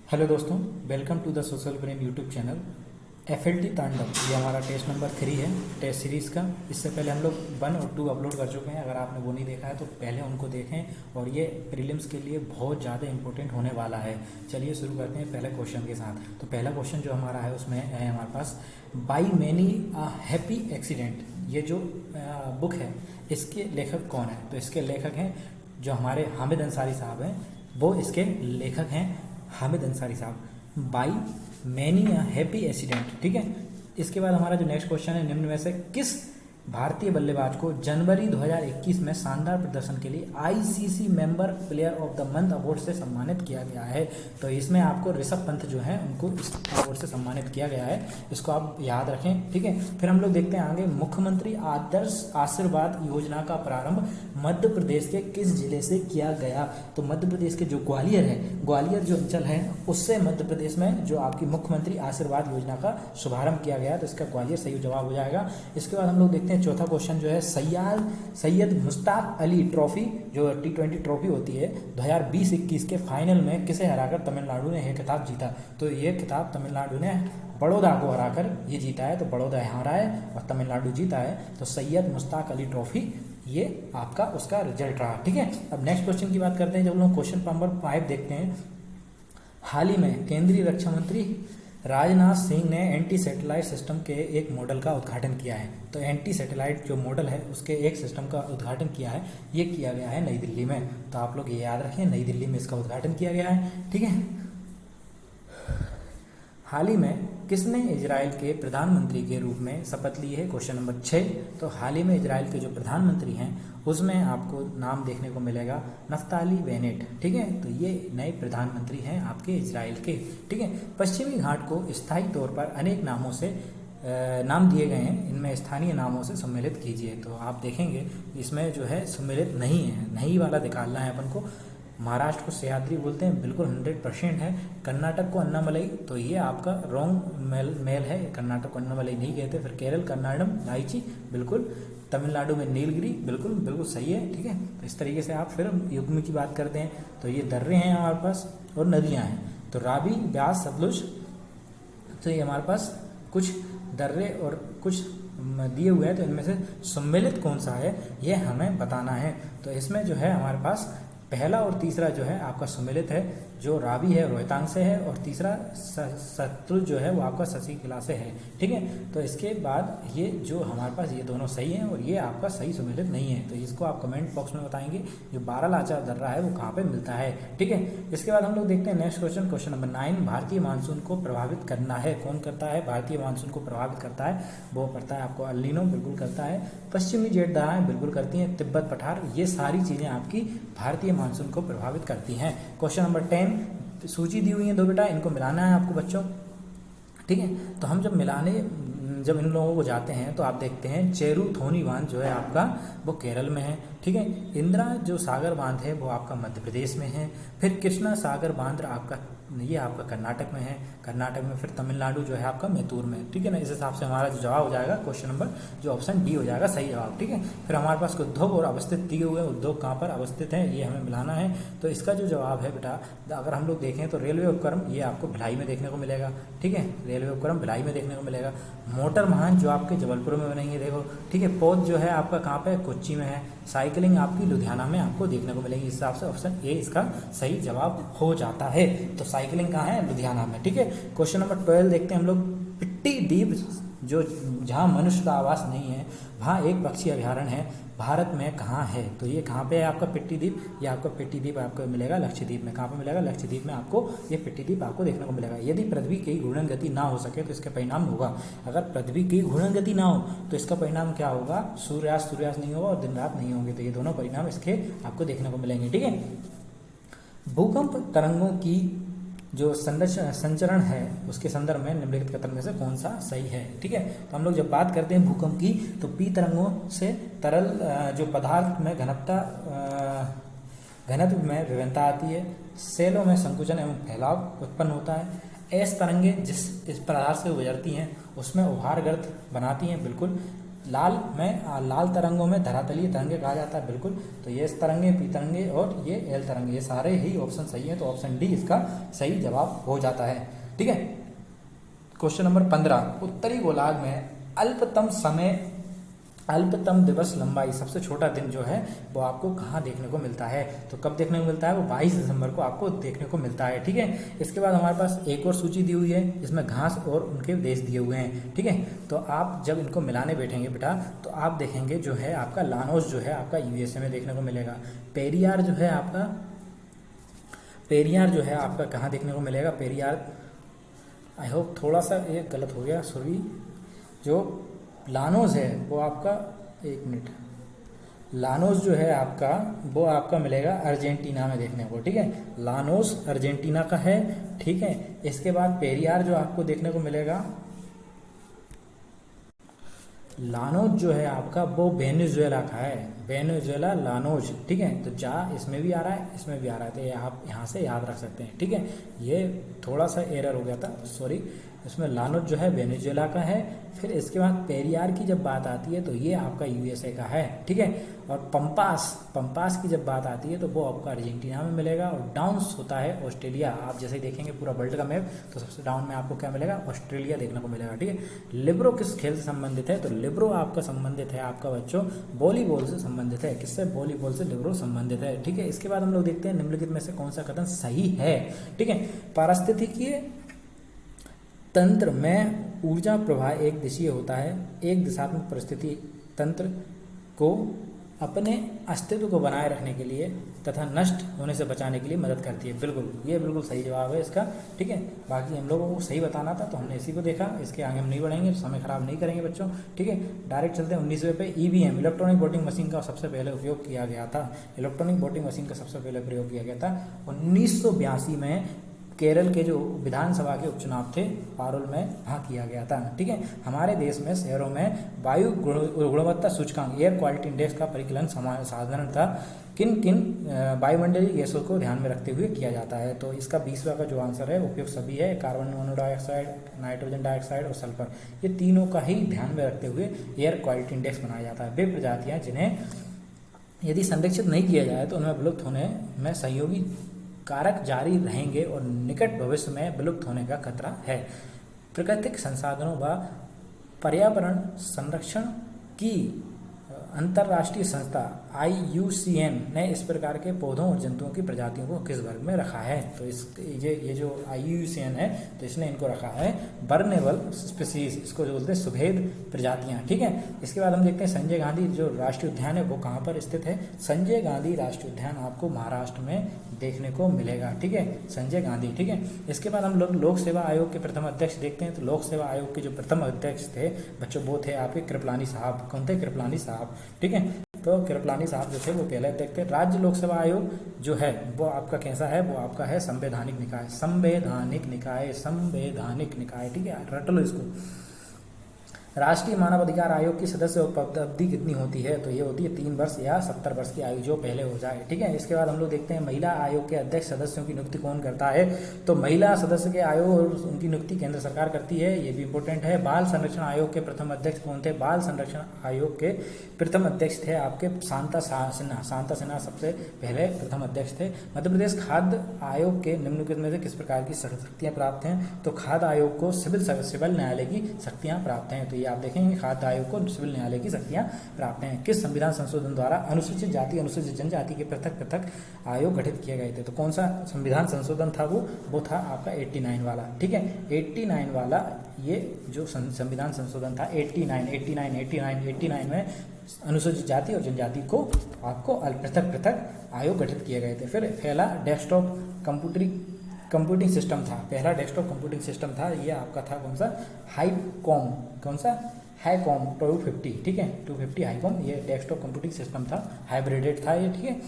Hello दोस्तों, welcome to the social brain YouTube channel. FLT Tandav ये हमारा टेस्ट नंबर 3 है टेस्ट सीरीज़ का। इससे पहले हम लोग 1 और 2 अपलोड कर चुके हैं। अगर आपने वो नहीं देखा है तो पहले उनको देखें और ये प्रीलिम्स के लिए बहुत ज़्यादा इंपॉर्टेंट होने वाला है। चलिए शुरू करते हैं पहले क्वेश्चन के साथ। तो पहला क्वेश्चन जो हमारा है उसमें है हमारे पास by many a happy accident. ये जो बुक है इसके लेखक कौन है? तो इसके लेखक हैं जो हमारे हामिद अंसारी साहब हैं, वो इसके लेखक हैं हामिद अंसारी साहब। By many a happy accident, ठीक है। इसके बाद हमारा जो नेक्स्ट क्वेश्चन है, निम्न में से किस भारतीय बल्लेबाज को जनवरी 2021 में शानदार प्रदर्शन के लिए ICC member player of the month award से सम्मानित किया गया है? तो इसमें आपको ऋषभ पंत जो है उनको इस अवार्ड से सम्मानित किया गया है, इसको आप याद रखें, ठीक है। फिर हम लोग देखते हैं आगे, मुख्यमंत्री आदर्श आशीर्वाद योजना का प्रारंभ मध्य प्रदेश के किस जिले से किया गया? तो मध्य प्रदेश के जो ग्वालियर है, ग्वालियर जो अंचल है उससे मध्य प्रदेश में जो आपकी मुख्यमंत्री आशीर्वाद योजना का शुभारंभ किया गया, तो इसका ग्वालियर सही जवाब हो जाएगा। इसके बाद हम लोग देखते हैं चौथा क्वेश्चन जो है, सैयद मुश्ताक अली ट्रॉफी जो T20 ट्रॉफी होती है 2020-21 के फाइनल में किसे हराकर तमिलनाडु ने यह खिताब जीता? तो ये खिताब तमिलनाडु ने बड़ौदा को हराकर ये जीता है। तो बड़ौदा हारा है और तमिलनाडु जीता है। तो सैयद मुश्ताक अली ट्रॉफी ये आपका उसका रिजल्ट रहा, ठीक है। अब नेक्स्ट क्वेश्चन की बात करते हैं। जब हम लोग क्वेश्चन नंबर 5 देखते हैं, हाल ही में केंद्रीय रक्षा मंत्री राजनाथ सिंह ने एंटी सैटेलाइट सिस्टम के एक मॉडल का उद्घाटन किया है। तो एंटी सैटेलाइट जो मॉडल है उसके एक सिस्टम का उद्घाटन किया है, ये किया गया है नई दिल्ली में। तो आप लोग ये याद रखें, नई दिल्ली में इसका उद्घाटन किया गया है, ठीक है। हाल ही में किसने इजराइल के प्रधानमंत्री के रूप में शपथ ली है? Question number 6। तो हाल ही में इजराइल के जो प्रधानमंत्री हैं उसमें आपको नाम देखने को मिलेगा नफ्ताली बेनेट, ठीक है। तो ये नए प्रधानमंत्री हैं आपके इजराइल के, ठीक है। पश्चिमी घाट को स्थायी तौर पर अनेक नामों से नाम दिए गए हैं, इनमें स्थानीय नामों से सम्मिलित कीजिए। तो आप देखेंगे इसमें जो है सम्मिलित नहीं है, नहीं वाला निकालना है अपन को। महाराष्ट्र को सह्याद्री बोलते हैं, बिल्कुल 100% है। कर्नाटक को अन्नामलई, तो ये आपका रॉन्ग मेल है, कर्नाटक को अन्नामलई नहीं कहते। फिर केरल कन्नाडम लाइची, बिल्कुल। तमिलनाडु में नीलगिरी, बिल्कुल बिल्कुल सही है, ठीक है। तो इस तरीके से आप फिर युग्म की बात करते हैं तो ये दर्रे हैं हमारे पास और नदियाँ हैं। तो रावी, ब्यास, सतलुज, तो ये हमारे पास कुछ दर्रे और कुछ दिए हुए हैं। तो इनमें से सम्मिलित कौन सा है ये हमें बताना है। तो इसमें जो है हमारे पास पहला और तीसरा जो है आपका सम्मिलित है, जो रावी है रोहतांग से है और तीसरा सतलुज जो है वो आपका ससीकिला से है, ठीक है। तो इसके बाद ये जो हमारे पास ये दोनों सही हैं और ये आपका सही सम्मिलित नहीं है। तो इसको आप कमेंट बॉक्स में बताएंगे जो बारालाचा दर्रा है वो कहाँ पे मिलता है, ठीक है। इसके बाद हम लोग देखते हैं नेक्स्ट क्वेश्चन, क्वेश्चन नंबर 9। भारतीय मानसून को प्रभावित करना है, कौन करता है? भारतीय मानसून को प्रभावित करता है वो करता है आपको अल नीनो, बिल्कुल करता है। पश्चिमी जेठ धाराएं बिल्कुल करती हैं। तिब्बत पठार, ये सारी चीज़ें आपकी भारतीय मानसून को प्रभावित करती हैं। क्वेश्चन नंबर 10, सूची दी हुई है 2 बेटा, इनको मिलाना है आपको बच्चों, ठीक है। तो हम जब इन लोगों को जाते हैं तो आप देखते हैं चेरू थोनी बांध जो है आपका वो केरल में है, ठीक है। इंदिरा जो सागर बांध है वो आपका मध्य प्रदेश में है। फिर कृष्णा सागर बांध आपका ये आपका कर्नाटक में है, कर्नाटक में। फिर तमिलनाडु जो है आपका मैसूर में, ठीक है ना। इस हिसाब से हमारा जो जवाब हो जाएगा क्वेश्चन नंबर जो ऑप्शन डी हो जाएगा सही जवाब, ठीक है। फिर हमारे पास उद्योग और अवस्थित दिए हुए हैं, उद्योग कहाँ पर अवस्थित है ये हमें मिलाना है। तो इसका जो जवाब है बेटा, अगर हम लोग देखें तो रेलवे उपक्रम ये आपको भिलाई में देखने को मिलेगा, ठीक है। रेलवे उपक्रम भिलाई में देखने को मिलेगा। मोटर वाहन जो आपके जबलपुर में बनेंगे, देखो, ठीक है। पौध जो है आपका कहाँ पे? कोच्चि में है। साइकिलिंग आपकी लुधियाना में आपको देखने को मिलेगी। इस हिसाब से ऑप्शन ए इसका सही जवाब हो जाता है। तो साइकिलिंग कहाँ है? लुधियाना में, ठीक है। क्वेश्चन नंबर 12 देखते हैं हम लोग। पिट्टी द्वीप जो जहाँ मनुष्य का आवास नहीं है वहाँ एक पक्षी अभ्यारण्य है, भारत में कहाँ है? तो ये कहाँ पे है आपका पिट्टी द्वीप? ये आपका पिट्टी द्वीप आपको मिलेगा लक्षद्वीप में। कहाँ पे मिलेगा? लक्षद्वीप में आपको ये पिट्टी द्वीप आपको देखने को मिलेगा। यदि पृथ्वी की घूर्णन गति ना हो सके तो इसका परिणाम होगा, अगर पृथ्वी की घूर्णन गति ना हो तो इसका परिणाम क्या होगा? सूर्यास्त नहीं होगा और दिन रात नहीं होंगे। तो ये दोनों परिणाम इसके आपको देखने को मिलेंगे, ठीक है। भूकंप तरंगों की जो संचरण है उसके संदर्भ में निम्नलिखित कथन में से कौन सा सही है, ठीक है। तो हम लोग जब बात करते हैं भूकंप की तो पी तरंगों से तरल जो पदार्थ में घनत्व में विभिन्नता आती है। सेलों में संकुचन एवं फैलाव उत्पन्न होता है। एस तरंगे जिस इस पदार्थ से गुजरती हैं उसमें उभार गर्त बनाती हैं, बिल्कुल। लाल तरंगों में धरातलीय तरंगे कहा जाता है, बिल्कुल। तो ये एस तरंगे, पी तरंगे और ये एल तरंगे, ये सारे ही ऑप्शन सही है, तो ऑप्शन डी इसका सही जवाब हो जाता है। ठीक है। क्वेश्चन नंबर 15, उत्तरी गोलार्ध में अल्पतम दिवस लंबाई, सबसे छोटा दिन जो है वो आपको कहाँ देखने को मिलता है? तो कब देखने को मिलता है? वो 22 दिसंबर को आपको देखने को मिलता है। ठीक है। इसके बाद हमारे पास एक और सूची दी हुई है, इसमें घास और उनके देश दिए हुए हैं। ठीक है। तो आप जब इनको मिलाने बैठेंगे बेटा, तो आप देखेंगे जो है आपका लानोस जो है आपका यूएसए में देखने को मिलेगा। पेरियार जो है आपका कहाँ देखने को मिलेगा? पेरियार, आई होप थोड़ा सा ये गलत हो गया, सॉरी। जो लानोस है वो आपका, एक मिनट, लानोस जो है आपका वो आपका मिलेगा अर्जेंटीना में देखने को। ठीक है। लानोस अर्जेंटीना का है। ठीक है। इसके बाद पेरियार जो आपको देखने को मिलेगा, लानोस जो है आपका वो वेनेजुएला का है, वेनेजुएला लानोस। ठीक है। तो इसमें भी आ रहा है, इसमें भी आ रहा है, तो ये आप यहाँ से याद रख सकते हैं। ठीक है। ये थोड़ा सा एरर हो गया था, सॉरी। इसमें लानोस जो है वेनेजुएला का है। फिर इसके बाद पेरियार की जब बात आती है तो ये आपका यूएसए का है। ठीक है। और पंपास की जब बात आती है तो वो आपका अर्जेंटीना में मिलेगा। और डाउन्स होता है ऑस्ट्रेलिया। आप जैसे ही देखेंगे पूरा वर्ल्ड का मैप, तो सबसे डाउन में आपको क्या मिलेगा? ऑस्ट्रेलिया देखने को मिलेगा। ठीक है। लिब्रो किस खेल से संबंधित है? तो लिब्रो आपका संबंधित है आपका बच्चों वॉलीबॉल से संबंधित है। किससे? वॉलीबॉल से लिब्रो संबंधित है। ठीक है। इसके बाद हम लोग देखते हैं निम्नलिखित में से कौन सा कथन सही है। ठीक है। पारिस्थितिकीय तंत्र में ऊर्जा प्रवाह एक दिशीय होता है, एक दिशात्मक परिस्थिति तंत्र को अपने अस्तित्व को बनाए रखने के लिए तथा नष्ट होने से बचाने के लिए मदद करती है। बिल्कुल, ये बिल्कुल सही जवाब है इसका। ठीक है। बाकी हम लोगों को सही बताना था तो हमने इसी को देखा, इसके आगे हम नहीं बढ़ेंगे, समय खराब नहीं करेंगे बच्चों। ठीक है। डायरेक्ट चलते हैं 19वें पे। ईवीएम, इलेक्ट्रॉनिक वोटिंग मशीन का सबसे पहले उपयोग किया गया था। इलेक्ट्रॉनिक वोटिंग मशीन का सबसे पहले प्रयोग किया गया था 1982 में। केरल के जो विधानसभा के उपचुनाव थे, पारुल में वहाँ किया गया था। ठीक है। हमारे देश में शहरों में वायु गुणवत्ता सूचकांक, एयर क्वालिटी इंडेक्स का परिकलन साधारणतः किन वायुमंडलीय गैसों को ध्यान में रखते हुए किया जाता है? तो इसका 20वां का जो आंसर है उपयुक्त सभी है। कार्बन मोनोडाइऑक्साइड, नाइट्रोजन डाइऑक्साइड और सल्फर, ये तीनों का ही ध्यान में रखते हुए एयर क्वालिटी इंडेक्स बनाया जाता है। वे प्रजातियाँ जिन्हें यदि संरक्षित नहीं किया जाए तो उनमें विलुप्त होने में सहयोगी कारक जारी रहेंगे और निकट भविष्य में विलुप्त होने का खतरा है। प्राकृतिक संसाधनों व पर्यावरण संरक्षण की अंतर्राष्ट्रीय संस्था IUCN ने इस प्रकार के पौधों और जंतुओं की प्रजातियों को किस वर्ग में रखा है? तो ये जो IUCN है तो इसने इनको रखा है वर्नेबल स्पीसीज, इसको जो बोलते हैं सुभेद प्रजातियां। ठीक है। इसके बाद हम देखते हैं संजय गांधी जो राष्ट्रीय उद्यान है वो कहाँ पर स्थित है? संजय गांधी राष्ट्रीय उद्यान आपको महाराष्ट्र में देखने को मिलेगा। ठीक है। संजय गांधी। ठीक है। इसके बाद हम लोग लोक सेवा आयोग के प्रथम अध्यक्ष देखते हैं। तो लोक सेवा आयोग के जो प्रथम अध्यक्ष थे बच्चों वो थे आपके कृपलानी साहब। कौन थे? कृपलानी साहब। ठीक है। तो कृपलानी साहब जो थे वो पहले अध्यक्ष थे। राज्य लोक सेवा आयोग जो है वो आपका कैसा है? वो आपका है संवैधानिक निकाय, संवैधानिक निकाय, संवैधानिक निकाय। ठीक है। रट लो इसको। राष्ट्रीय मानव अधिकार आयोग की सदस्य अवधि कितनी होती है? तो ये होती है 3 वर्ष या 70 वर्ष की आयु, जो पहले हो जाए। ठीक है। इसके बाद हम लोग देखते हैं महिला आयोग के अध्यक्ष सदस्यों की नियुक्ति कौन करता है? तो महिला सदस्य के आयोग और उनकी नियुक्ति केंद्र सरकार करती है, ये भी इंपॉर्टेंट है। बाल संरक्षण आयोग के प्रथम अध्यक्ष कौन थे? बाल संरक्षण आयोग के प्रथम अध्यक्ष थे आपके शांता सिन्हा। शांता सिन्हा सबसे पहले प्रथम अध्यक्ष थे। मध्य प्रदेश खाद्य आयोग के निम्नलिखित में से किस प्रकार की शक्तियां प्राप्त हैं? तो खाद्य आयोग को सिविल न्यायालय की शक्तियां प्राप्त हैं। तो आप देखेंगे खाद्य आयोग को सिविल न्यायालय की शक्तियां प्राप्त हैं। किस संविधान संशोधन द्वारा अनुसूचित जाति अनुसूचित जनजाति के पृथक पृथक आयोग गठित किए गए थे? तो कौन सा संविधान संशोधन था? वो था आपका 89 वाला। ठीक है। 89 वाला ये जो संविधान संशोधन था 89 में अनुसूचित जाति और जनजाति को आपको पृथक पृथक आयोग गठित किए गए थे। फिर पहला डेस्कटॉप कंप्यूटिंग सिस्टम था, पहला डेस्कटॉप कंप्यूटिंग सिस्टम था, ये आपका था कौन सा? हाईकॉम। कौन सा? हाईकॉम 250। ठीक है। 250 हाईकॉम, ये डेस्कटॉप कंप्यूटिंग सिस्टम था, हाइब्रिडेड था ये। ठीक है।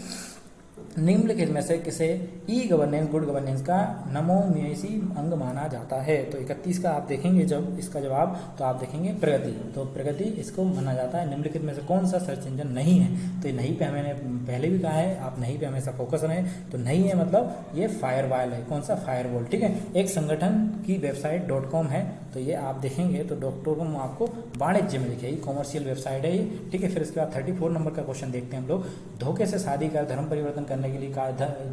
निम्नलिखित में से किसे ई गवर्नेंस गुड गवर्नेंस का नमोनियासी अंग माना जाता है? तो 31 का आप देखेंगे जब इसका जवाब, तो आप देखेंगे प्रगति। तो प्रगति इसको माना जाता है। निम्नलिखित में से कौन सा सर्च इंजन नहीं है? तो नहीं पे मैंने पहले भी कहा है, आप नहीं पे हमेशा फोकस रहें। तो नहीं है मतलब ये फायरवॉल है। कौन सा? फायरवॉल। ठीक है। एक संगठन की वेबसाइट .com है, तो तो ये आप देखेंगे तो डॉक्टोरम आपको वाणिज्य में दिखेगी, कॉमर्शियल वेबसाइट है ये, ठीक है। फिर इसके बाद 34 नंबर का क्वेश्चन देखते हैं हम लोग। धोखे से शादी कर धर्म परिवर्तन करने के लिए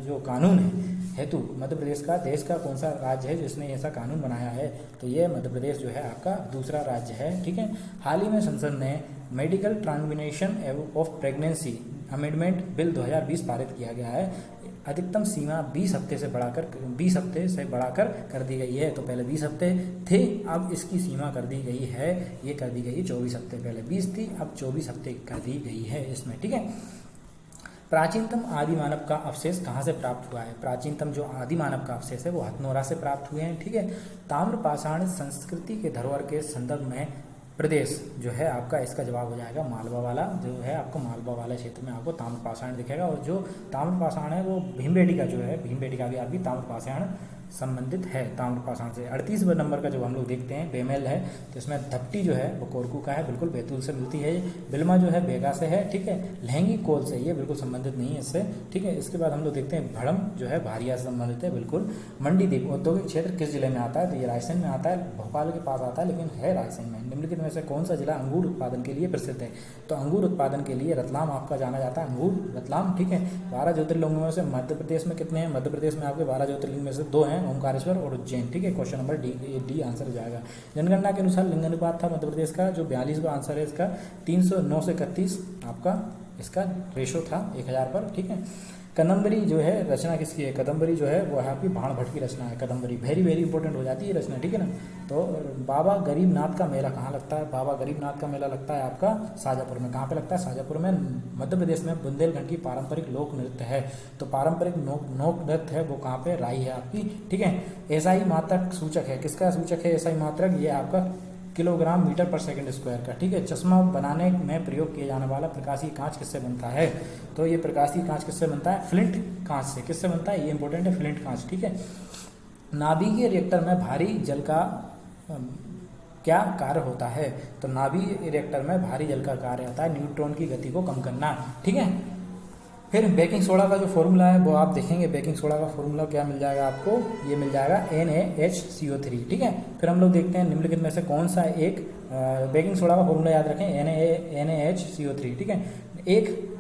जो कानून है हेतु मध्य प्रदेश का देश का कौन सा राज्य है जिसने ऐसा कानून बनाया है, तो ये मध्य प्रदेश जो है आपका दूसरा राज्य है, ठीक है। हाल ही में संसद ने medical termination of pregnancy amendment bill 2020 पारित किया गया है। अधिकतम सीमा 20 हफ्ते से बढ़ाकर कर दी गई है। तो पहले 20 हफ्ते थे, अब इसकी सीमा कर दी गई है, ये कर दी गई 24 हफ्ते, पहले 20 थी अब 24 हफ्ते कर दी गई है इसमें, ठीक है। प्राचीनतम आदि मानव का अवशेष कहाँ से प्राप्त हुआ है? प्राचीनतम जो आदि मानव का अवशेष है वो हथनोरा से प्राप्त हुए हैं, ठीक है। ताम्रपाषाण संस्कृति के धरोहर के संदर्भ में प्रदेश जो है आपका, इसका जवाब हो जाएगा मालवा वाला, जो है आपको मालवा वाले क्षेत्र में आपको ताम्रपाषाण दिखेगा। और जो ताम्रपाषाण है वो भीमबेटका का जो है, भीमबेटका का भी ताम्रपाषाण संबंधित है ताम्रपाषाण से। 38वें नंबर का जो हम लोग देखते हैं बेमेल है, तो इसमें धपटी जो है वो कोरकू का है, बिल्कुल बैतूल से मिलती है। बिल्मा जो है बेगा से है, ठीक है। लहंगी कोल से, ये बिल्कुल संबंधित नहीं है इससे, ठीक है। इसके बाद हम लोग देखते हैं भड़म जो है भारिया से संबंधित है, बिल्कुल। मंडीदीप औद्योगिक क्षेत्र किस जिले में आता है? तो ये रायसेन में आता है, भोपाल के पास आता है लेकिन है रायसेन में। निम्नलिखित में से कौन सा जिला अंगूर उत्पादन के लिए प्रसिद्ध है? तो अंगूर उत्पादन के लिए रतलाम आपका जाना जाता है, अंगूर रतलाम, ठीक है। 12 ज्योतिर्लिंगों में से मध्य प्रदेश में कितने हैं? मध्य प्रदेश में आपके 12 ज्योतिर्लिंग में से 2 हैं, ओमकारेश्वर और उज्जैन, ठीक है। क्वेश्चन नंबर डी आंसर हो जाएगा। जनगणना के अनुसार लिंग अनुपात था मध्य प्रदेश का, जो 42वां आंसर है इसका, 309 से 31 आपका इसका रेशो था 1000 पर, ठीक है। कदम्बरी जो है रचना किसकी है? कदम्बरी जो है वो है आपकी भाण भट्ट की रचना है। कदम्बरी वेरी वेरी इंपॉर्टेंट हो जाती है रचना, ठीक है ना। तो बाबा गरीबनाथ का मेला कहाँ लगता है? बाबा गरीबनाथ का मेला लगता है आपका शाजापुर में। कहाँ पे लगता है? शाजापुर में। मध्य प्रदेश में बुंदेलखंड की पारंपरिक लोक नृत्य है, तो पारंपरिक लोक नृत्य है वो कहाँ पे? राई है आपकी, ठीक है। एसआई मात्रक सूचक है, किसका सूचक है एसआई मात्रक? ये आपका किलोग्राम मीटर पर सेकंड स्क्वायर का, ठीक है। चश्मा बनाने में प्रयोग किया जाने वाला प्रकाशीय कांच किससे बनता है? तो ये प्रकाशीय कांच किससे बनता है? फ्लिंट कांच से। किससे बनता है? ये इंपॉर्टेंट है, फ्लिंट कांच, ठीक है। नाभिकीय रिएक्टर में भारी जल का क्या कार्य होता है? तो नाभिकीय रिएक्टर में भारी जल का कार्य होता है न्यूट्रॉन की गति को कम करना, ठीक है। फिर बेकिंग सोडा का जो फॉर्मूला है वो आप देखेंगे, बेकिंग सोडा का फॉर्मूला क्या मिल जाएगा आपको? ये मिल जाएगा NaHCO3, ठीक है। फिर हम लोग देखते हैं निम्नलिखित में से कौन सा एक बेकिंग सोडा का फॉर्मूला याद रखें, NaHCO3, ठीक है। एक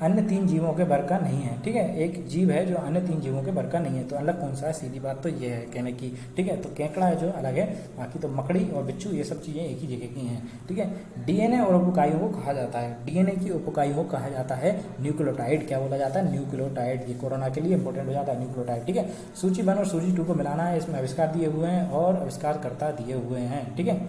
अन्य 3 जीवों के वर्ग का नहीं है, ठीक है। एक जीव है जो अन्य 3 जीवों के वर्ग का नहीं है, तो अलग कौन सा है? सीधी बात तो ये है कहने की, ठीक है। तो केकड़ा है जो अलग है, बाकी तो मकड़ी और बिच्छू ये सब चीज़ें एक ही जगह की हैं, ठीक है। डीएनए और उपइकाइयों को कहा जाता है, डीएनए की उपइकाइयों को कहा जाता है न्यूक्लियोटाइड। क्या बोला जाता है? न्यूक्लियोटाइड। ये कोरोना के लिए इंपॉर्टेंट हो जाता है न्यूक्लियोटाइड, ठीक है। सूची 1 और सूची 2 को मिलाना है, इसमें आविष्कार दिए हुए हैं और आविष्कारकर्ता दिए हुए हैं, ठीक है।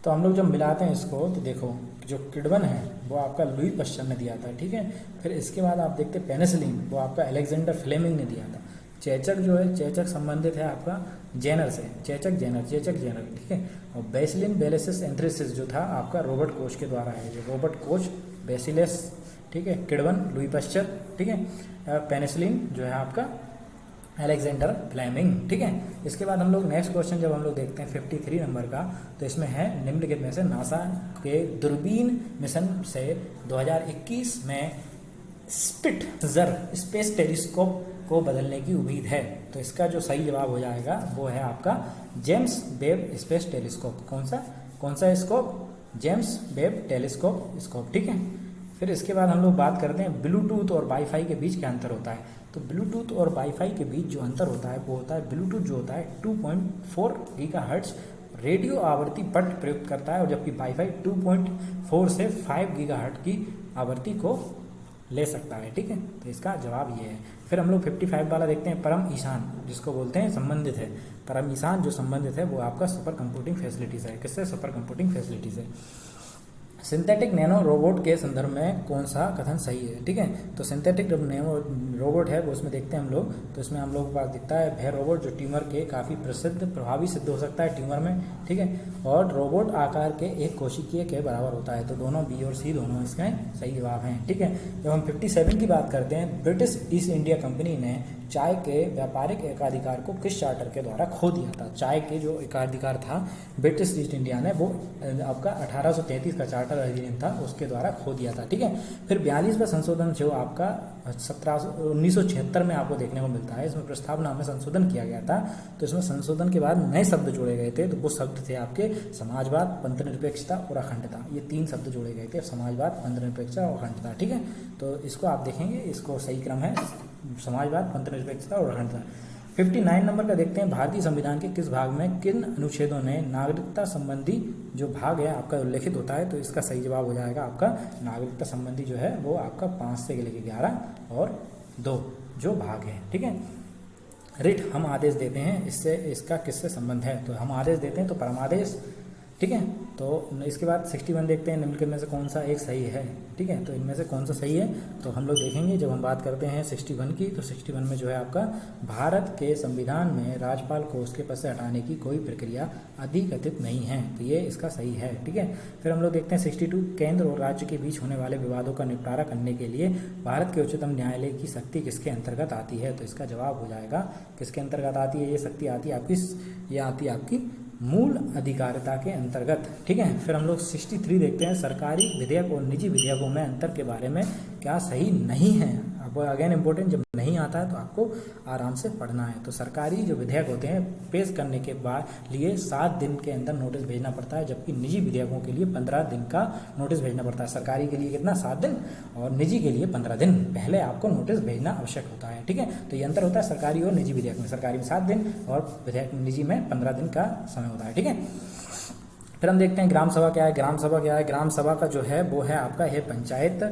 तो हम लोग जब मिलाते हैं इसको तो देखो जो किडवन है वो आपका लुई पश्चर ने दिया था, ठीक है। फिर इसके बाद आप देखते हैं पेनिसिलिन, वो आपका अलेक्जेंडर फ्लेमिंग ने दिया था। चेचक जो है, चेचक संबंधित है आपका जेनर से, चेचक जेनर, ठीक है। और बेसिलिन बेलेसिस एंथ्रेसिस जो था आपका रॉबर्ट कोच के द्वारा है, जो रॉबर्ट कोच, बेसिलस, ठीक है। किडवन लुई पश्चर, ठीक है। पेनिसिलिन जो है आपका अलेक्जेंडर फ्लेमिंग, ठीक है। इसके बाद हम लोग नेक्स्ट क्वेश्चन जब हम लोग देखते हैं 53 नंबर का, तो इसमें है निम्नलिखित में से नासा के दूरबीन मिशन से 2021 में स्पिट्जर स्पेस टेलीस्कोप को बदलने की उम्मीद है। तो इसका जो सही जवाब हो जाएगा वो है आपका जेम्स वेब स्पेस टेलीस्कोप। कौन सा स्कोप? जेम्स वेब टेलीस्कोप, ठीक है। फिर इसके बाद हम लोग बात करते हैं ब्लूटूथ और वाईफाई के बीच क्या अंतर होता है। तो ब्लूटूथ और वाईफाई के बीच जो अंतर होता है वो होता है, ब्लूटूथ जो होता है 2.4 गीगाहर्ट्ज रेडियो आवृत्ति पर प्रयुक्त करता है, और जबकि वाईफाई 2.4 से 5 गीगाहर्ट्ज की आवृत्ति को ले सकता है, ठीक है। तो इसका जवाब ये है। फिर हम लोग 55 वाला देखते हैं, परम ईशान जिसको बोलते हैं संबंधित है। परम ईशान जो संबंधित है वो आपका सुपर कंप्यूटिंग फैसिलिटीज है। किससे? सुपर कंप्यूटिंग फैसिलिटीज है। सिंथेटिक नैनो रोबोट के संदर्भ में कौन सा कथन सही है, ठीक है। तो सिंथेटिक नैनो रोबोट है वो उसमें देखते हैं हम लोग, तो इसमें हम लोग के पास दिखता है भय रोबोट जो ट्यूमर के काफ़ी प्रभावी सिद्ध हो सकता है ट्यूमर में, ठीक है। और रोबोट आकार के एक कोशिकीय के बराबर होता है, तो दोनों बी और सी दोनों इसका सही जवाब हैं, ठीक है। जब हम 57 की बात करते हैं, ब्रिटिश ईस्ट इंडिया कंपनी ने चाय के व्यापारिक एकाधिकार को किस चार्टर के द्वारा खो दिया था? चाय के जो एकाधिकार था ब्रिटिश ईस्ट इंडिया ने, वो आपका 1833 का चार्टर अधिनियम था उसके द्वारा खो दिया था। ठीक है, फिर 42वां संशोधन जो आपका 1976 में आपको देखने को मिलता है, इसमें प्रस्तावना में संशोधन किया गया था। तो इसमें संशोधन के बाद नए शब्द जोड़े गए थे, तो वो शब्द थे आपके समाजवाद, पंथनिरपेक्षता और अखंडता। ये 3 शब्द जोड़े गए थे, समाजवाद, पंथनिरपेक्षता और अखंडता। ठीक है, तो इसको आप देखेंगे, इसको सही क्रम है समाजवाद, पंथनिरपेक्षता और अखंडता। 59 नंबर का देखते हैं, भारतीय संविधान के किस भाग में किन अनुच्छेदों ने नागरिकता संबंधी जो भाग है आपका उल्लेखित होता है? तो इसका सही जवाब हो जाएगा आपका नागरिकता संबंधी जो है वो आपका 5 से लेकर 11 और 2 जो भाग है। ठीक है, रिट हम आदेश देते हैं, इससे इसका किससे संबंध है? तो हम आदेश देते हैं तो परमादेश। ठीक है, तो इसके बाद 61 देखते हैं, निम्नलिखित में से कौन सा एक सही है? ठीक है, तो इनमें से कौन सा सही है तो हम लोग देखेंगे जब हम बात करते हैं 61 की। तो 61 में जो है आपका भारत के संविधान में राज्यपाल को उसके पद से हटाने की कोई प्रक्रिया अधिकथित नहीं है, तो ये इसका सही है। ठीक है, फिर हम लोग देखते हैं 62, केंद्र और राज्य के बीच होने वाले विवादों का निपटारा करने के लिए भारत के उच्चतम न्यायालय की शक्ति किसके अंतर्गत आती है? तो इसका जवाब हो जाएगा किसके अंतर्गत आती है? ये शक्ति आती है आपकी, ये आती है आपकी मूल अधिकारिता के अंतर्गत। ठीक है, फिर हम लोग 63 देखते हैं, सरकारी विधेयक और निजी विधेयकों में अंतर के बारे में क्या सही नहीं है? अब अगेन इंपॉर्टेंट, जब नहीं आता है तो आपको आराम से पढ़ना है। तो सरकारी जो विधेयक होते हैं पेश करने के बाद लिए 7 दिन के अंदर नोटिस भेजना पड़ता है, जबकि निजी विधेयकों के लिए 15 दिन का नोटिस भेजना पड़ता है। सरकारी के लिए कितना? 7 दिन, और निजी के लिए 15 दिन पहले आपको नोटिस भेजना आवश्यक होता है। ठीक है, तो ये अंतर होता है सरकारी और निजी विधेयक में। सरकारी में 7 दिन और विधेयक निजी में 15 दिन का समय होता है। ठीक है, फिर हम देखते हैं ग्राम सभा क्या है। ग्राम सभा क्या है? ग्राम सभा का जो है वो है आपका ये पंचायत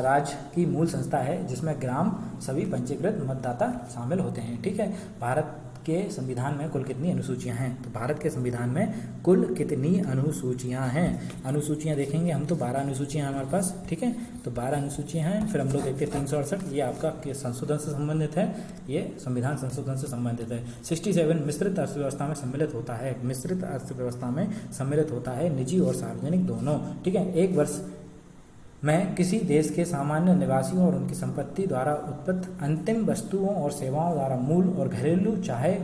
राज की मूल संस्था है, जिसमें ग्राम सभी पंजीकृत मतदाता शामिल होते हैं। ठीक है, भारत के संविधान में कुल कितनी अनुसूचियां हैं? तो भारत के संविधान में कुल कितनी अनुसूचियां हैं? अनुसूचियां देखेंगे हम तो 12 अनुसूचियां हैं हमारे पास। ठीक है, तो 12 अनुसूचियां हैं। फिर हम लोग देखते हैं 368, ये आपका संशोधन से संबंधित है, ये संविधान संशोधन से संबंधित है। 67, मिश्रित अर्थव्यवस्था में सम्मिलित होता है। मिश्रित अर्थव्यवस्था में सम्मिलित होता है निजी और सार्वजनिक दोनों। ठीक है, एक वर्ष में किसी देश के सामान्य निवासियों और उनकी संपत्ति द्वारा उत्पन्न अंतिम वस्तुओं और सेवाओं द्वारा मूल और घरेलू, चाहे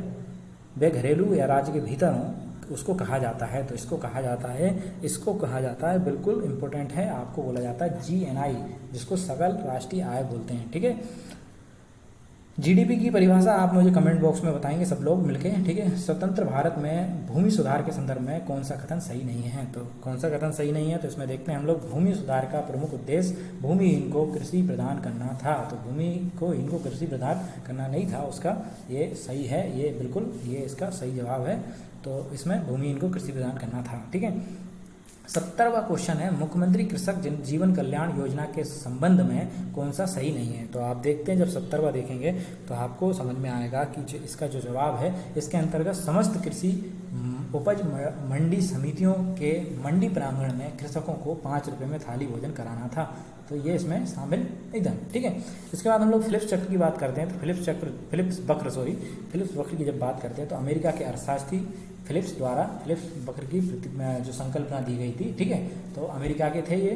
वे घरेलू या राज्य के भीतर हों, उसको कहा जाता है। तो इसको कहा जाता है, इसको कहा जाता है, बिल्कुल इंपॉर्टेंट है, आपको बोला जाता है GNI, जिसको सकल राष्ट्रीय आय बोलते हैं। ठीक है, GDP की परिभाषा आप मुझे कमेंट बॉक्स में बताएंगे सब लोग मिलके। ठीक है, स्वतंत्र भारत में भूमि सुधार के संदर्भ में कौन सा कथन सही नहीं है? तो कौन सा कथन सही नहीं है? तो इसमें देखते हैं हम लोग, भूमि सुधार का प्रमुख उद्देश्य भूमिहीन को कृषि प्रदान करना था। तो भूमि को इनको कृषि प्रदान करना नहीं था, उसका ये सही है, ये बिल्कुल ये इसका सही जवाब है। तो इसमें भूमिहीन को कृषि प्रदान करना था। ठीक है, 70वां क्वेश्चन है, मुख्यमंत्री कृषक जीवन कल्याण योजना के संबंध में कौन सा सही नहीं है? तो आप देखते हैं, जब 70वां देखेंगे तो आपको समझ में आएगा कि इसका जो जवाब है, इसके अंतर्गत समस्त कृषि उपज मंडी समितियों के मंडी प्रांगण में कृषकों को 5 रुपये में थाली भोजन कराना था। तो ये इसमें शामिल एकदम। ठीक है, इसके बाद हम लोग फिलिप्स चक्र की बात करते हैं। तो फिलिप्स वक्र की जब बात करते हैं तो अमेरिका के अर्थशास्त्री फिलिप्स द्वारा फिलिप्स वक्र की जो संकल्पना दी गई थी। ठीक है, तो अमेरिका के थे ये।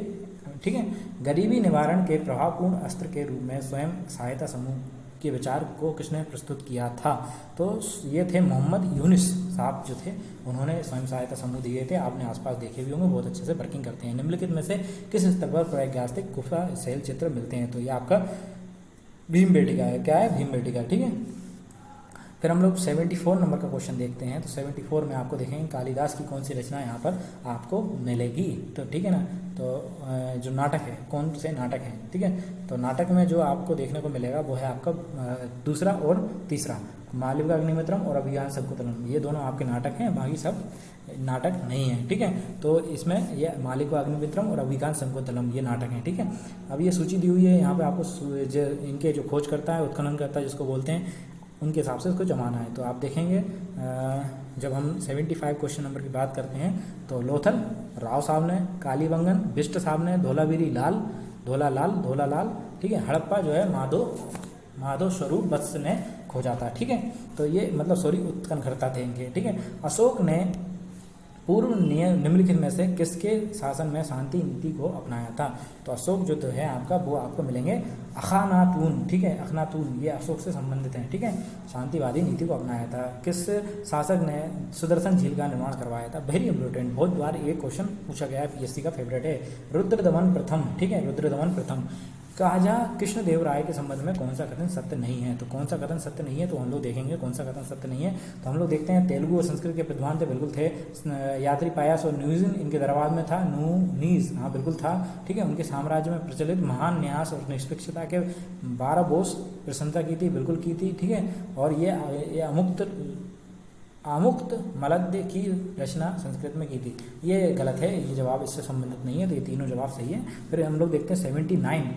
ठीक है, गरीबी निवारण के प्रभावपूर्ण अस्त्र के रूप में स्वयं सहायता समूह के विचार को किसने प्रस्तुत किया था? तो ये थे मोहम्मद यूनुस साहब जो थे, उन्होंने स्वयं सहायता समूह दिए थे। आपने आसपास देखे भी होंगे, बहुत अच्छे से वर्किंग करते हैं। निम्नलिखित में से किस स्तर पर प्रागैतिहासिक गुफा शैल चित्र मिलते हैं? तो ये आपका भीमबेटका है। क्या है? भीमबेटका। ठीक है, फिर हम लोग 74 नंबर का क्वेश्चन देखते हैं। तो 74 में आपको देखेंगे कालिदास की कौन सी रचना यहाँ पर आपको मिलेगी? तो ठीक है ना, तो जो नाटक है, कौन से नाटक हैं? ठीक है, तो नाटक में जो आपको देखने को मिलेगा वो है आपका दूसरा और तीसरा, मालविका अग्निमित्रम और अभिज्ञान शकुंतलम। ये दोनों आपके नाटक हैं, बाकी सब नाटक नहीं है। ठीक है, तो इसमें ये मालविका अग्निमित्रम और अभिज्ञान शकुंतलम ये नाटक हैं। ठीक है, अब ये सूची दी हुई है यहाँ पे आपको, इनके जो खोज करता है, उत्खनन करता है, जिसको बोलते हैं, उनके हिसाब से उसको जमाना है। तो आप देखेंगे जब हम 75 क्वेश्चन नंबर की बात करते हैं तो लोथल राव साहब ने, कालीबंगन बिष्ट साहब ने, धोलावीरी लाल, धोला लाल। ठीक है, हड़प्पा जो है माधव स्वरूप वत्स ने खोजा था। ठीक है, तो ये मतलब उत्खनन करता थे इनके। ठीक है, अशोक ने पूर्व निम्नलिखित में से किसके शासन में शांति नीति को अपनाया था? तो अशोक जो तो है आपका, वो आपको मिलेंगे अखानातून, ठीक है, अखनातून, ये अशोक से संबंधित हैं, ठीक है। शांतिवादी नीति को अपनाया था। किस शासक ने सुदर्शन झील का निर्माण करवाया था? वेरी इंपॉर्टेंट, बहुत बार ये क्वेश्चन पूछा गया है, पीएससी का फेवरेट है। रुद्रदमन प्रथम, ठीक है, रुद्रदमन प्रथम। राजा कृष्णदेवराय के संबंध में कौन सा कथन सत्य नहीं है? तो कौन सा कथन सत्य नहीं है, तो हम लोग देखेंगे कौन सा कथन सत्य नहीं है। तो हम लोग देखते हैं, तेलुगु और संस्कृत के विद्वान थे, बिल्कुल थे। यात्री पायास और न्यूजिन इनके दरबार में था। नीज, हाँ बिल्कुल था, ठीक है। उनके साम्राज्य में प्रचलित महान न्यास और निष्पक्षता के 12 बोस प्रशंसा की थी, बिल्कुल की थी, ठीक है। और ये आमुक्त मलद्य की रचना संस्कृत में की थी। ये गलत है, ये जवाब इससे संबंधित नहीं है, तो ये तीनों जवाब सही है। फिर हम लोग देखते हैं 79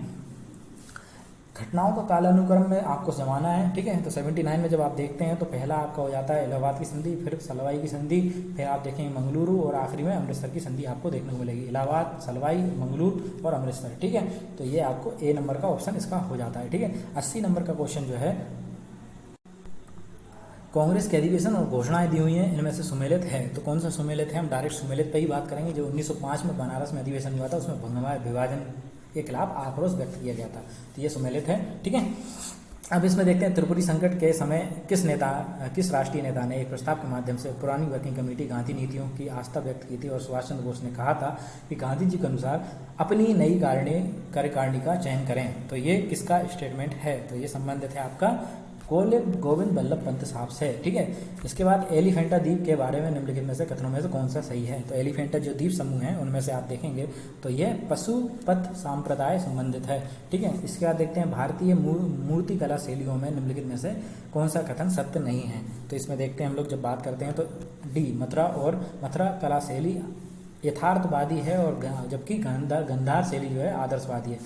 घटनाओं का कालानुक्रम में आपको जमाना है, ठीक है। तो 79 में जब आप देखते हैं तो पहला आपका हो जाता है इलाहाबाद की संधि, फिर सलवाई की संधि, फिर आप देखेंगे मंगलुरु, और आखिरी में अमृतसर की संधि आपको देखने को मिलेगी। इलाहाबाद, सलवाई, मंगलुरु और अमृतसर, ठीक है। तो ये आपको ए नंबर का ऑप्शन इसका हो जाता है, ठीक है। 80 नंबर का क्वेश्चन जो है, कांग्रेस के अधिवेशन और घोषणाएं दी हुई हैं, इनमें से सुमेलित है, तो कौन सा सुमेलित है? हम डायरेक्ट सुमेलित पर ही बात करेंगे। जो 1905 में बनारस में अधिवेशन हुआ था, उसमें भंगवा विभाजन के खिलाफ आक्रोश व्यक्त किया गया था, तो ये सुमेलित है, ठीक है। अब इसमें देखते हैं, त्रिपुरी संकट के समय किस राष्ट्रीय नेता ने एक प्रस्ताव के माध्यम से पुरानी वर्किंग कमेटी गांधी नीतियों की आस्था व्यक्त की थी? और सुभाष चंद्र बोस ने कहा था कि गांधी जी के अनुसार अपनी नई कार्यकारिणी का चयन करें। तो ये किसका स्टेटमेंट है? तो ये संबंधित है आपका गोविंद बल्लभ पंत साहब से, ठीक है। इसके बाद एलिफेंटा द्वीप के बारे में निम्नलिखित में से कथनों में से कौन सा सही है? तो एलिफेंटा जो द्वीप समूह है, उनमें से आप देखेंगे तो यह पशुपत संप्रदाय संबंधित है, ठीक है। इसके बाद देखते हैं, भारतीय मूर्ति कला शैलियों में निम्नलिखित में से कौन सा कथन सत्य नहीं है? तो इसमें देखते हैं, हम लोग जब बात करते हैं तो डी, मथुरा कला शैली यथार्थवादी है, और जबकि गंधार शैली जो है आदर्शवादी है।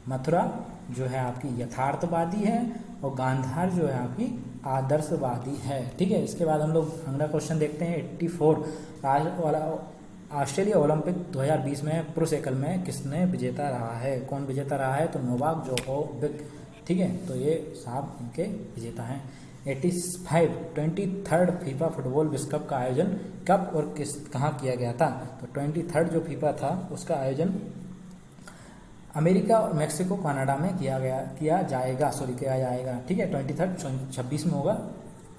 मथुरा जो है आपकी यथार्थवादी है, और गांधार जो है आपकी आदर्शवादी है, ठीक है। इसके बाद हम लोग अगला क्वेश्चन देखते हैं, 84 ऑस्ट्रेलिया ओलंपिक 2020 में पुरुष एकल में किसने विजेता रहा है? कौन विजेता रहा है? तो नोवाक जोकोविक, ठीक है। तो ये साहब इनके विजेता हैं। 23rd फीफा फुटबॉल विश्व कप का आयोजन कब और कहाँ किया गया था? तो 23rd जो फीफा था, उसका आयोजन अमेरिका और मेक्सिको कनाडा में किया जाएगा, ठीक है। 23rd 26 में होगा,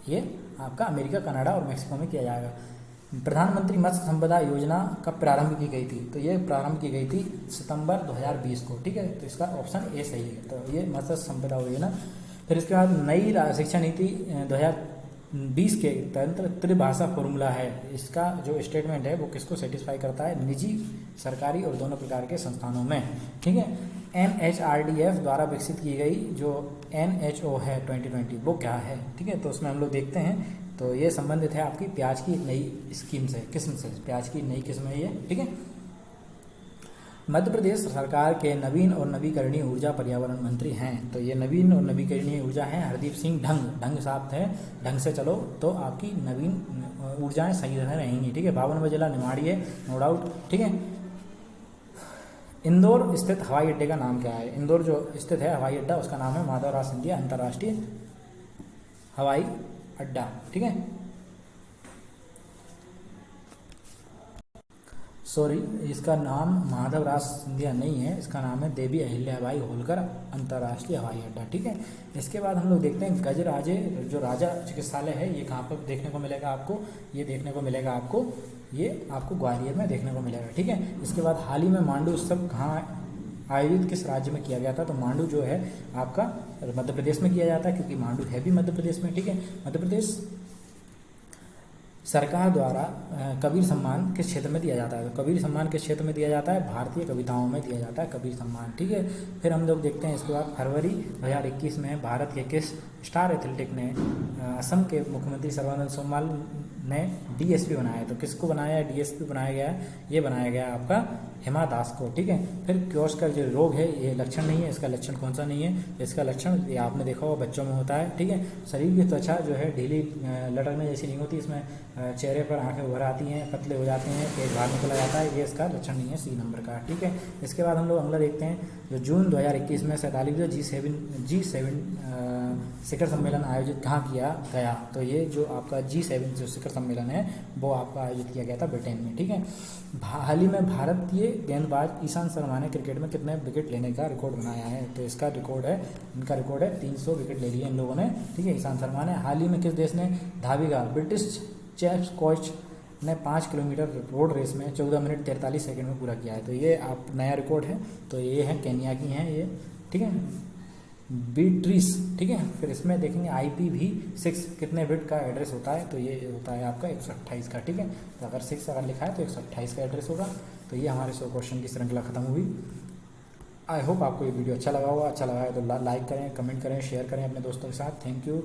ये आपका अमेरिका, कनाडा और मेक्सिको में किया जाएगा। प्रधानमंत्री मत्स्य संपदा योजना कब प्रारंभ की गई थी? तो ये प्रारंभ की गई थी सितंबर 2020 को, ठीक है। तो इसका ऑप्शन ए सही है, तो ये मत्स्य संपदा योजना। फिर इसके बाद नई शिक्षा नीति 2020 के तंत्र त्रिभाषा फॉर्मूला है, इसका जो स्टेटमेंट है वो किसको सेटिस्फाई करता है? निजी, सरकारी और दोनों प्रकार के संस्थानों में, ठीक है। NHRDF द्वारा विकसित की गई जो NHO है 2020, वो क्या है, ठीक है। तो उसमें हम लोग देखते हैं, तो ये संबंधित है आपकी प्याज की एक नई स्कीम से, किस्म से, प्याज की नई किस्म है ये, ठीक है। मध्य प्रदेश सरकार के नवीन और नवीकरणीय ऊर्जा पर्यावरण मंत्री हैं, तो ये नवीन और नवीकरणीय ऊर्जा हैं हरदीप सिंह ढंग साहब थे। ढंग से चलो तो आपकी नवीन ऊर्जाएं सही रहेंगी, ठीक है। 52वां जिला निमाड़ी है, नो डाउट, ठीक है। इंदौर स्थित हवाई अड्डे का नाम क्या है? इंदौर जो स्थित है हवाई अड्डा, उसका नाम है माधवराव सिंधिया अंतर्राष्ट्रीय हवाई अड्डा, ठीक है। सॉरी, इसका नाम माधवराव सिंधिया नहीं है, इसका नाम है देवी अहिल्याबाई होलकर अंतर्राष्ट्रीय हवाई अड्डा, ठीक है। इसके बाद हम लोग देखते हैं गजराजे जो राजा चिकित्सालय है, ये कहाँ पर देखने को मिलेगा आपको? ये देखने को मिलेगा आपको, ये आपको ग्वालियर में देखने को मिलेगा, ठीक है। इसके बाद हाल ही में मांडू उत्सव कहाँ आयोजित, किस राज्य में किया गया था? तो मांडू जो है आपका मध्य प्रदेश में किया जाता है, क्योंकि मांडू है भी मध्य प्रदेश में, ठीक है। मध्य प्रदेश सरकार द्वारा कबीर सम्मान किस क्षेत्र में दिया जाता है? तो कबीर सम्मान किस क्षेत्र में दिया जाता है? भारतीय कविताओं में दिया जाता है कबीर सम्मान, ठीक है। फिर हम लोग देखते हैं इसके बाद फरवरी 2021 में भारत के किस स्टार एथलेटिक ने असम के मुख्यमंत्री सर्बानंद सोनोवाल ने DSP बनाया है? तो किसको बनाया है? DSP बनाया गया है, ये बनाया गया आपका हिमा दास को, ठीक है। फिर क्योस का जो रोग है, ये लक्षण नहीं है, इसका लक्षण कौन सा नहीं है? इसका लक्षण ये आपने देखा होगा बच्चों में होता है, ठीक है। शरीर की त्वचा जो है ढीली लटकने जैसी नहीं होती, इसमें चेहरे पर आंखें उभर आती हैं, पतले हो जाते हैं, पेट बाहर निकला जाता है, ये इसका लक्षण नहीं है, C नंबर का, ठीक है। इसके बाद हम लोग अगला देखते हैं, जो जून 2021 में 47वें G7 शिखर सम्मेलन आयोजित कहाँ किया गया? तो ये जो आपका G7 जो शिखर सम्मेलन है वो आपका आयोजित किया गया था ब्रिटेन में, ठीक है। हाल ही में भारतीय गेंदबाज ईशांत शर्मा ने क्रिकेट में कितने विकेट लेने का रिकॉर्ड बनाया है? तो इसका रिकॉर्ड है, इनका रिकॉर्ड है 300 विकेट ले लिए इन लोगों ने, ठीक है, ईशांत शर्मा ने। हाल ही में किस देश ने धाविगा ब्रिटिश चैप्स कोच ने 5 किलोमीटर रोड रेस में 14 मिनट 43 सेकंड में पूरा किया है? तो ये आप नया रिकॉर्ड है, तो ये है केन्या की हैं ये, ठीक है, बीट्रीस, ठीक है। फिर इसमें देखेंगे IPv6 कितने बिट का एड्रेस होता है? तो ये होता है आपका 128 का, ठीक है। तो अगर 6 अगर लिखा है तो 128 का एड्रेस होगा। तो ये हमारे 100 क्वेश्चन की श्रृंखला खत्म हुई। आई होप आपको ये वीडियो अच्छा लगा होगा। अच्छा लगा है तो लाइक करें, कमेंट करें, शेयर करें अपने दोस्तों के साथ। Thank you.